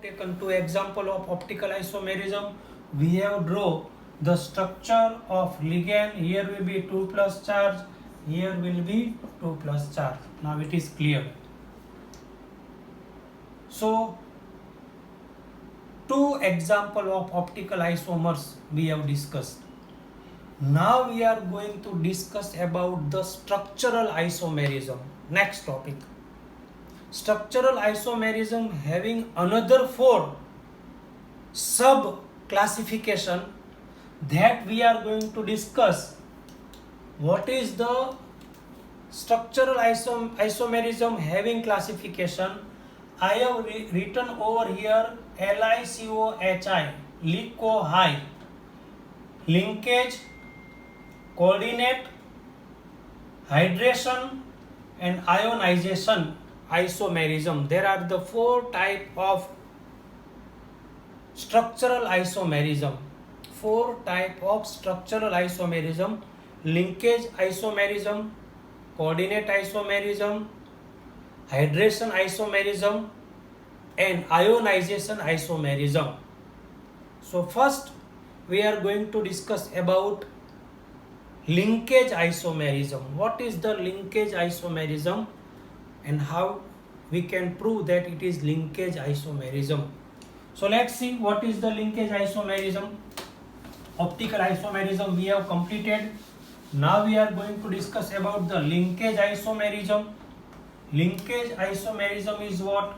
Taken two example of optical isomerism. We have draw the structure of ligand. Here will be 2 plus charge, here will be 2 plus charge. Now it is clear. So two example of optical isomers we have discussed. Now we are going to discuss about the structural isomerism. Next topic. Structural isomerism having another 4 sub classification that we are going to discuss. What is the structural isomerism having classification? I have written over here LICOHI, LICOHI, linkage, coordinate, hydration and ionization isomerism. There are the 4 type of structural isomerism. 4 type of structural isomerism: linkage isomerism, coordinate isomerism, hydration isomerism and ionization isomerism. So first we are going to discuss about linkage isomerism. What is the linkage isomerism and how we can prove that it is linkage isomerism? So let's see what is the linkage isomerism. Optical isomerism we have completed. Now we are going to discuss about the linkage isomerism. Linkage isomerism is what?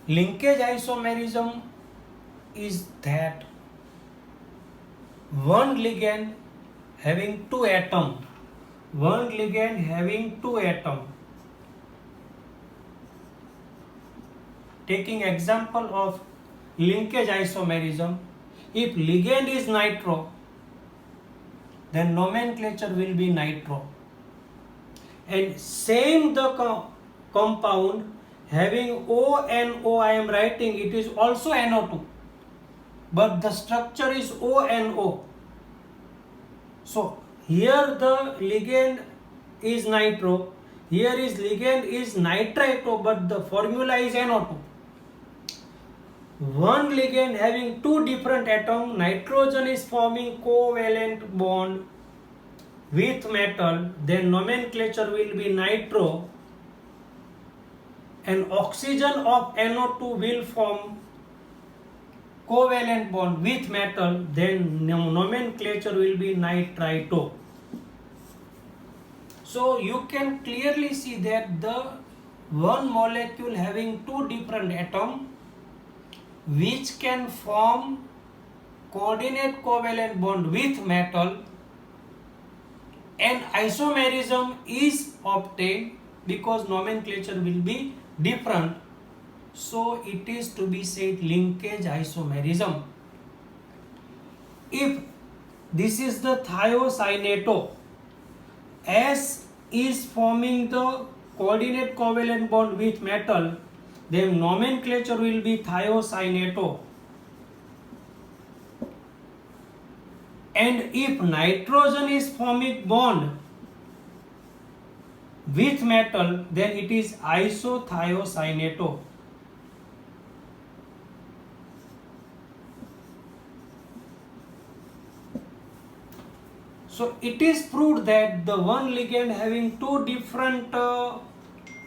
Linkage isomerism is that one ligand having 2 atoms. One ligand having 2 atoms. Taking example of linkage isomerism, if ligand is nitro, then nomenclature will be nitro. And same the compound having ONO, I am writing it is also NO2, but the structure is ONO. So here the ligand is nitro, here is ligand is nitrito, but the formula is NO2. One ligand having 2 different atoms, nitrogen is forming covalent bond with metal, then nomenclature will be nitro, and oxygen of NO2 will form covalent bond with metal, then nomenclature will be nitrito. So you can clearly see that the one molecule having 2 different atoms which can form coordinate covalent bond with metal, and isomerism is obtained because nomenclature will be different. So it is to be said linkage isomerism. If this is the thiocyanato, S is forming the coordinate covalent bond with metal, then nomenclature will be thiocyanato. And if nitrogen is forming bond with metal, then it is isothiocyato. So it is proved that the one ligand having 2 different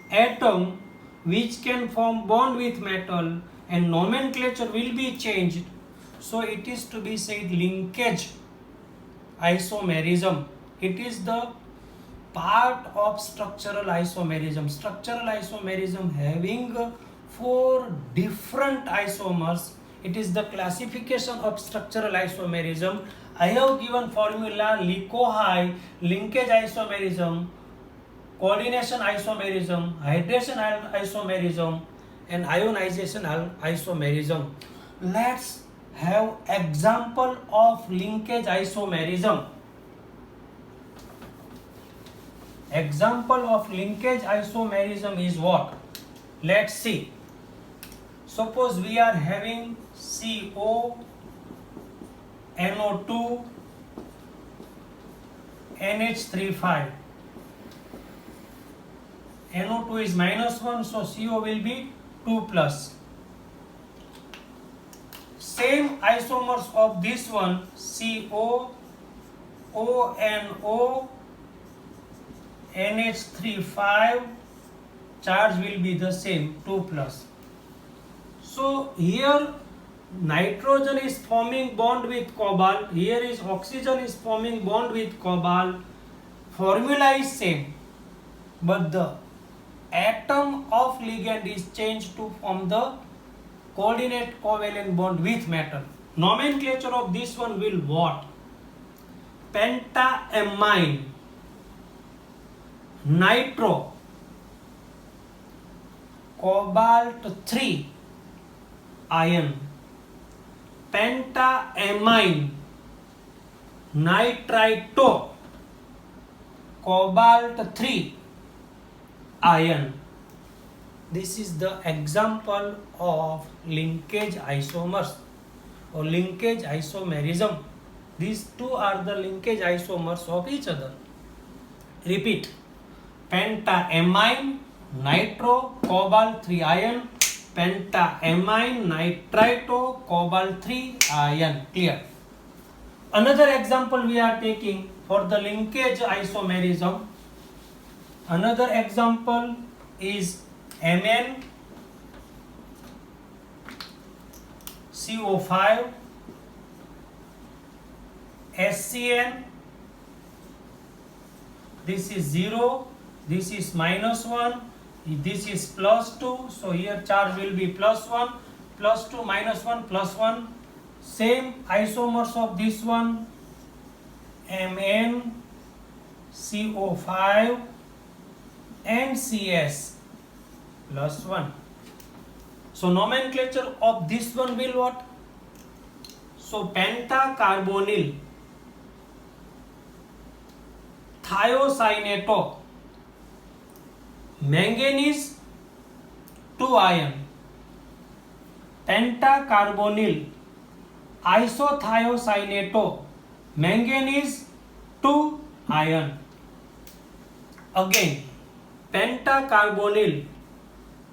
atoms which can form bond with metal and nomenclature will be changed. So it is to be said linkage isomerism. It is the part of structural isomerism. Structural isomerism having 4 different isomers It is the classification of structural isomerism. I have given formula Li-Co-Hi, linkage isomerism, coordination isomerism, hydration isomerism, and ionization isomerism. Let's have example of linkage isomerism. Example of linkage isomerism is what? Let's see. Suppose we are having CO, NO2, NH3 NO2 is -1, so CO will be 2 plus. Same isomers of this one, CO, ONO, NH3 charge will be the same, 2 plus. So here nitrogen is forming bond with cobalt, here is oxygen is forming bond with cobalt. Formula is same, but the atom of ligand is changed to form the coordinate covalent bond with metal. Nomenclature of this one will what? Pentaamine, nitro, cobalt 3 ion, pentaamine, nitrito, cobalt 3 ion. This is the example of linkage isomers or linkage isomerism. These two are the linkage isomers of each other. Repeat: pentaamine, nitro, cobalt 3 ion, pentaamine, nitrito, cobalt 3 ion. Clear? Another example we are taking for the linkage isomerism. Another example is Mn, CO5, SCN. This is 0, this is -1, this is +2, so here charge will be +1, +2, -1, +1. Same isomers of this one, Mn, CO5 and CS +1. So nomenclature of this one will what? So pentacarbonyl, thiocyaneto, manganese 2 ion, pentacarbonyl, isothiocyaneto, manganese 2 ion. Again, pentacarbonyl,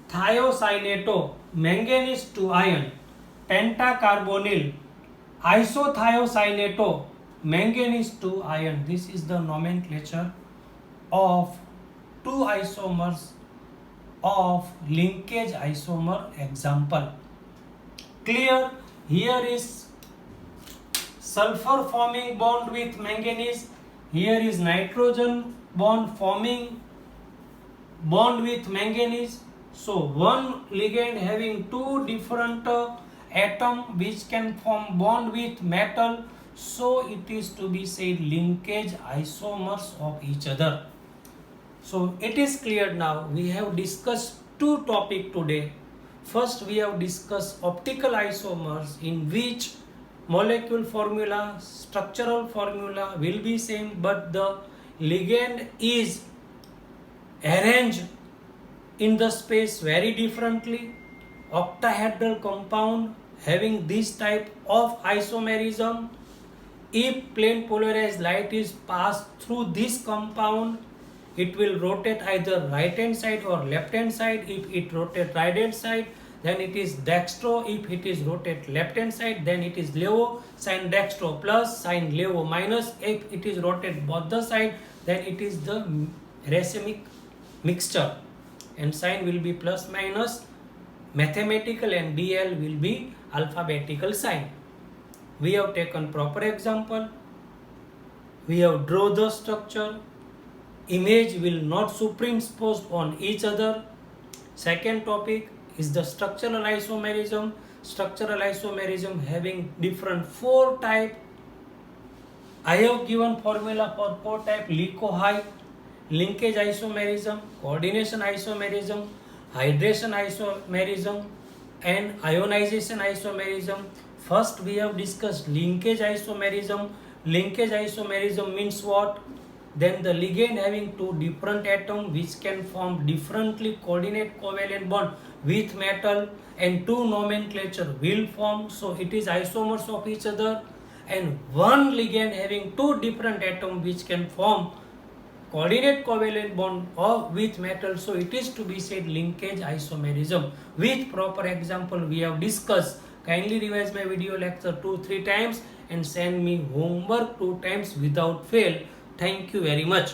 thiocyaneto, manganese 2 ion, pentacarbonyl, isothiocyaneto, manganese 2 ion. This is the nomenclature of two isomers of linkage isomer example. Clear? Here is sulfur forming bond with manganese, here is nitrogen bond forming bond with manganese. So one ligand having two different atom which can form bond with metal, so it is to be said linkage isomers of each other. So it is clear now. We have discussed two topics today. First we have discussed optical isomers, in which molecule formula, structural formula will be same, but the ligand is arranged in the space very differently. Octahedral compound having this type of isomerism. If plane polarized light is passed through this compound, it will rotate either right hand side or left hand side. If it rotates right hand side, then it is dextro. If it is rotate left hand side, then it is levo. Sin dextro plus, sin levo minus. If it is rotate both the side, then it is the racemic mixture, and sign will be plus minus mathematical, and DL will be alphabetical sign. We have taken proper example. We have draw the structure. Image will not superimpose on each other. Second topic is the structural isomerism. structural isomerism having different 4 type. I have given formula for 4 type: Li-Co-Hi, linkage isomerism, coordination isomerism, hydration isomerism, and ionization isomerism. First we have discussed linkage isomerism. Linkage isomerism means what? Then the ligand having two different atoms which can form differently coordinate covalent bond with metal, and two nomenclature will form, so it is isomers of each other. And one ligand having two different atoms which can form coordinate covalent bond or with metal, so it is to be said linkage isomerism. With proper example we have discussed. Kindly revise my video lecture 2-3 times and send me homework 2 times without fail. Thank you very much.